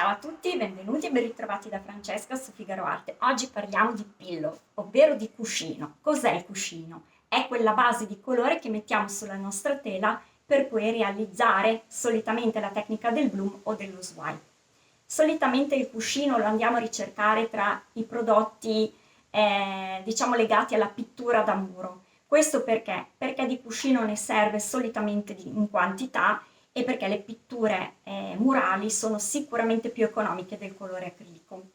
Ciao a tutti, benvenuti e ben ritrovati da Francesca su Figaro Arte. Oggi parliamo di pillow, ovvero di cuscino. Cos'è il cuscino? È quella base di colore che mettiamo sulla nostra tela per poi realizzare solitamente la tecnica del bloom o dello swipe. Solitamente il cuscino lo andiamo a ricercare tra i prodotti diciamo legati alla pittura da muro. Questo perché? Perché di cuscino ne serve solitamente in quantità e perché le pitture murali sono sicuramente più economiche del colore acrilico.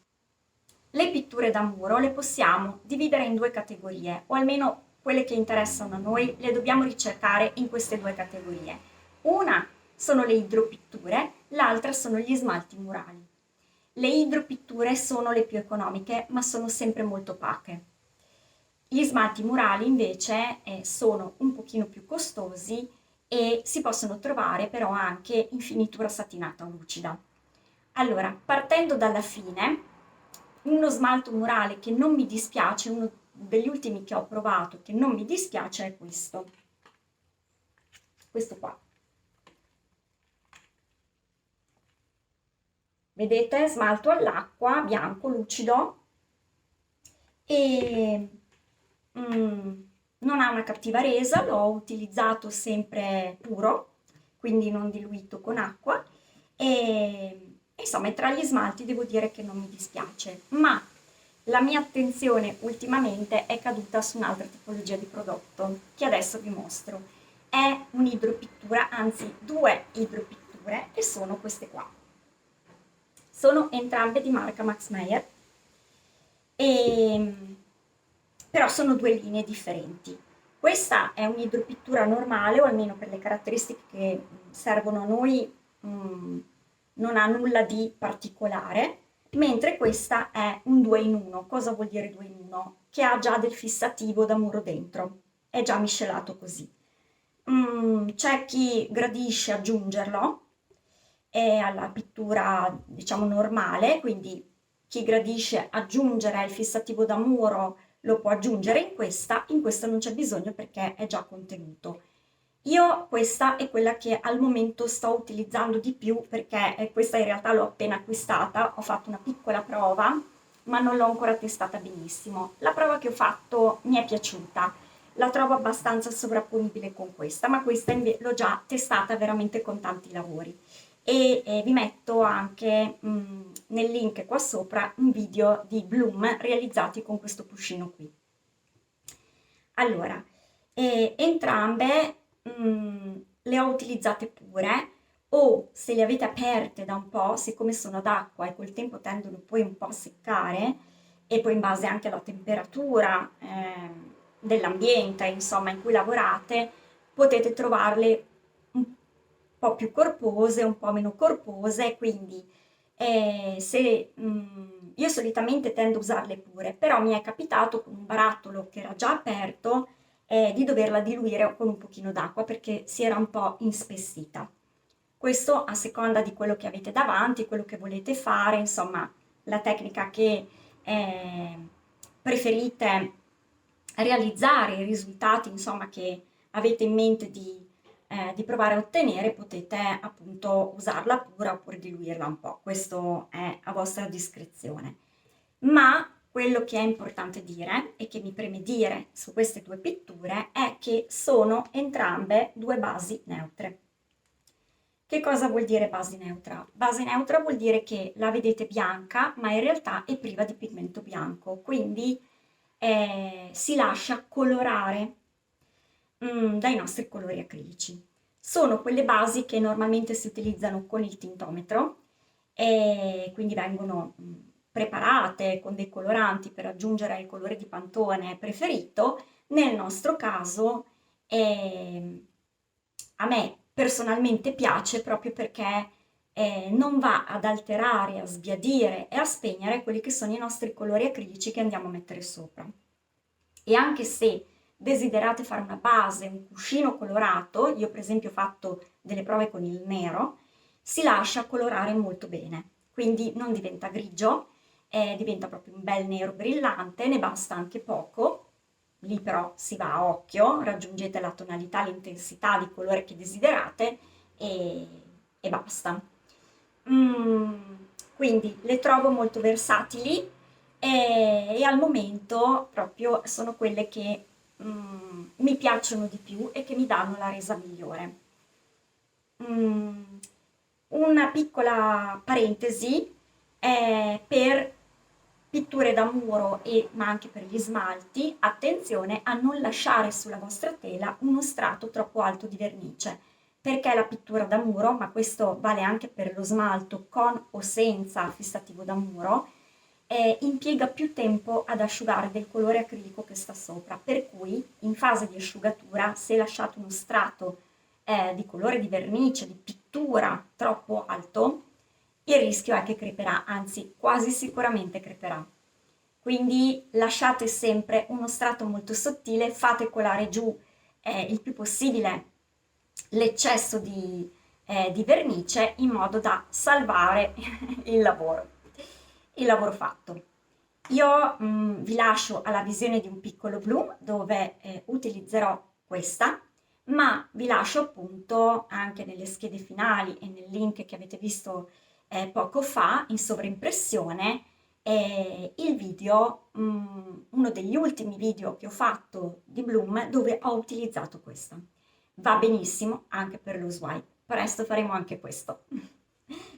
Le pitture da muro le possiamo dividere in due categorie, o almeno quelle che interessano a noi le dobbiamo ricercare in queste due categorie. Una sono le idropitture, l'altra sono gli smalti murali. Le idropitture sono le più economiche, ma sono sempre molto opache. Gli smalti murali invece sono un pochino più costosi e si possono trovare però anche in finitura satinata o lucida. Allora, partendo dalla fine, uno smalto murale che non mi dispiace, uno degli ultimi che ho provato che non mi dispiace è questo qua. Vedete? Smalto all'acqua, bianco, lucido e non ha una cattiva resa, l'ho utilizzato sempre puro, quindi non diluito con acqua e insomma tra gli smalti devo dire che non mi dispiace, ma la mia attenzione ultimamente è caduta su un'altra tipologia di prodotto che adesso vi mostro. È un'idropittura, anzi due idropitture e sono queste qua. Sono entrambe di marca Max Meyer e però sono due linee differenti. Questa è un'idropittura normale, o almeno per le caratteristiche che servono a noi, non ha nulla di particolare, mentre questa è un 2 in 1. Cosa vuol dire 2 in 1? Che ha già del fissativo da muro dentro, è già miscelato così. C'è chi gradisce aggiungerlo alla pittura, diciamo, normale, quindi chi gradisce aggiungere il fissativo da muro lo può aggiungere in questa non c'è bisogno perché è già contenuto. Io questa è quella che al momento sto utilizzando di più perché questa in realtà l'ho appena acquistata, ho fatto una piccola prova, ma non l'ho ancora testata benissimo. La prova che ho fatto mi è piaciuta, la trovo abbastanza sovrapponibile con questa, ma questa l'ho già testata veramente con tanti lavori. E vi metto anche nel link qua sopra un video di bloom realizzati con questo cuscino qui. Allora, entrambe le ho utilizzate pure o se le avete aperte da un po', siccome sono ad acqua e col tempo tendono poi un po' a seccare e poi in base anche alla temperatura dell'ambiente, insomma, in cui lavorate, potete trovarle un po' più corpose, un po' meno corpose, quindi io solitamente tendo a usarle pure, però mi è capitato con un barattolo che era già aperto di doverla diluire con un pochino d'acqua perché si era un po' inspessita. Questo a seconda di quello che avete davanti, quello che volete fare, insomma, la tecnica che eh, preferite realizzare, i risultati, insomma, che avete in mente di provare a ottenere, potete appunto usarla pura oppure diluirla un po'. Questo è a vostra discrezione. Ma quello che è importante dire e che mi preme dire su queste due pitture è che sono entrambe due basi neutre. Che cosa vuol dire base neutra? Base neutra vuol dire che la vedete bianca, ma in realtà è priva di pigmento bianco, quindi si lascia colorare dai nostri colori acrilici. Sono quelle basi che normalmente si utilizzano con il tintometro e quindi vengono preparate con dei coloranti per aggiungere il colore di Pantone preferito. Nel nostro caso a me personalmente piace proprio perché non va ad alterare, a sbiadire e a spegnere quelli che sono i nostri colori acrilici che andiamo a mettere sopra. E anche se desiderate fare una base, un cuscino colorato, io per esempio ho fatto delle prove con il nero, si lascia colorare molto bene, quindi non diventa grigio, diventa proprio un bel nero brillante, ne basta anche poco, lì però si va a occhio, raggiungete la tonalità, l'intensità di colore che desiderate e basta. Mm, quindi le trovo molto versatili e al momento proprio sono quelle che mi piacciono di più e che mi danno la resa migliore. Mm, una piccola parentesi per pitture da muro ma anche per gli smalti, attenzione a non lasciare sulla vostra tela uno strato troppo alto di vernice, perché la pittura da muro, ma questo vale anche per lo smalto con o senza fissativo da muro, impiega più tempo ad asciugare del colore acrilico che sta sopra, per cui in fase di asciugatura, se lasciate uno strato di colore di vernice, di pittura troppo alto, il rischio è che creperà, anzi quasi sicuramente creperà. Quindi lasciate sempre uno strato molto sottile, fate colare giù il più possibile l'eccesso di vernice in modo da salvare il lavoro fatto. Io vi lascio alla visione di un piccolo bloom dove utilizzerò questa, ma vi lascio appunto anche nelle schede finali e nel link che avete visto poco fa in sovraimpressione il video, uno degli ultimi video che ho fatto di Bloom dove ho utilizzato questa. Va benissimo anche per lo swipe, presto faremo anche questo.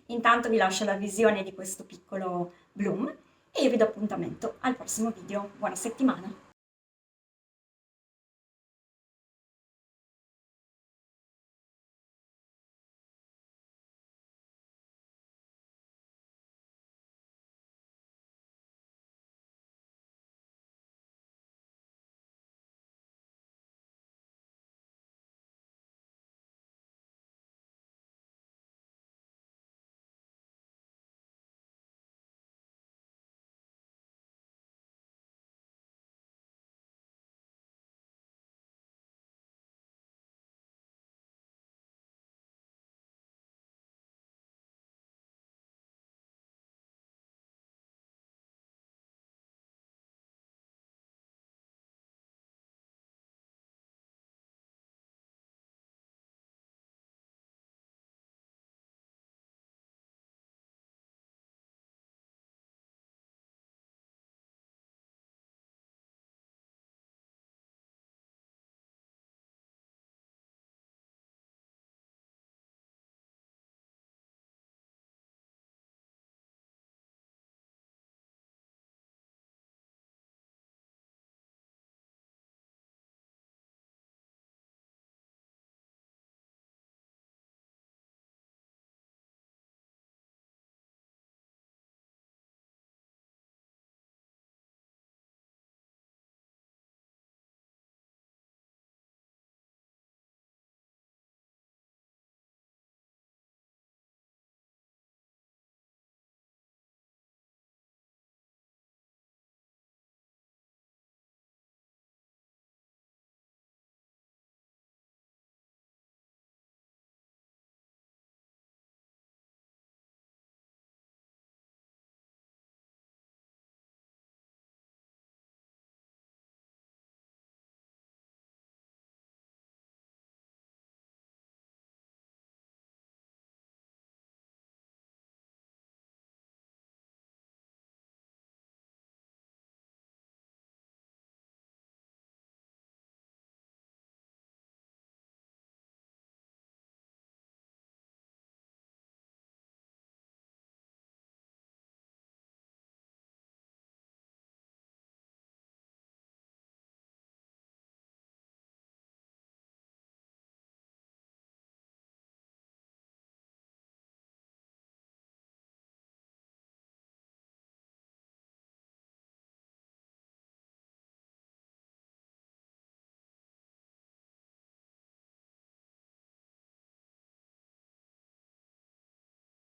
Intanto vi lascio la visione di questo piccolo Bloom e io vi do appuntamento al prossimo video. Buona settimana!